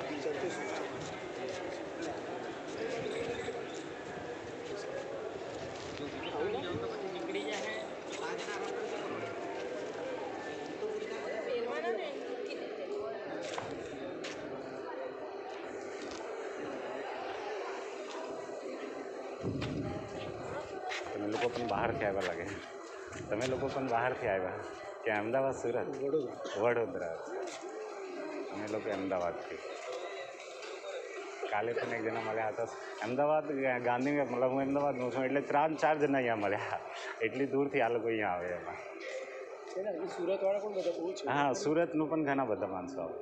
તમે લોકો પણ બહારથી આવ્યા લાગે. તમે લોકો પણ બહારથી આવ્યા કે અમદાવાદ, સુરત, વડોદરા. અમે લોકો અમદાવાદથી. કાલે પણ એક જણા મળ્યા હતા અમદાવાદ, ગાંધીનગર. મતલબ હું અમદાવાદનો છું એટલે 3-4 જણા અહીંયા મળ્યા. એટલી દૂરથી આ લોકો અહીંયા આવે એમાં. સુરતવાળા પણ બધા બહુ છે. હા, સુરતનું પણ ઘણા બધા માણસો આવે.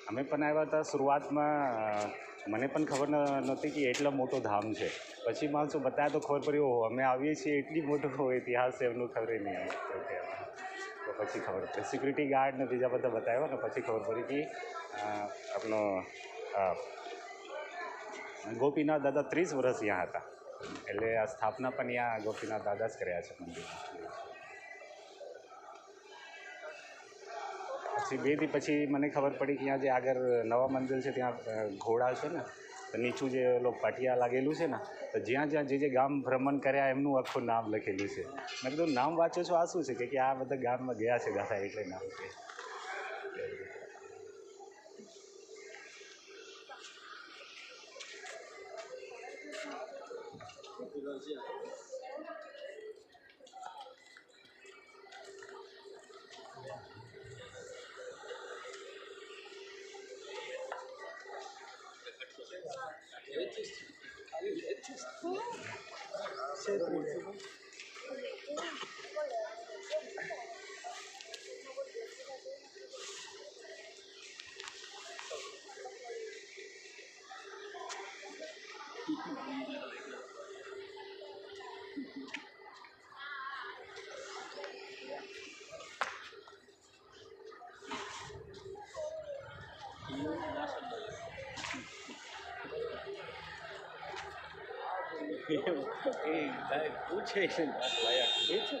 અમે પણ આવ્યા હતા શરૂઆતમાં. મને પણ ખબર નહોતી કે એટલો મોટો ધામ છે. પછી માણસો બતાવ્યા તો ખબર પડી, ઓહો અમે આવીએ છીએ, એટલી મોટો ઇતિહાસ છે એમનું ખબર નહીં આવે. તો પછી ખબર પડી. સિક્યુરિટી ગાર્ડ ને બીજા બધા બતાવ્યા ને પછી ખબર પડી કે આપણો ગોપીનાથ દાદા 30 વર્ષ અહીંયા હતા. એટલે આ સ્થાપના પણ અહીંયા ગોપીનાથ દાદા જ કર્યા છે મંદિરમાં. પછી 2 દી પછી મને ખબર પડી કે અહીંયા જે આગળ નવા મંદિર છે ત્યાં ઘોડા છે ને, તો નીચું જે પાટિયા લાગેલું છે ને, તો જ્યાં જ્યાં જે ગામ ભ્રમણ કર્યા એમનું આખું નામ લખેલું છે. મેં કીધું નામ વાંચો છો, આ શું છે કે આ બધા ગામમાં ગયા છે દાદા એટલે નામ છે. પૂછે છે લાયક એ છે.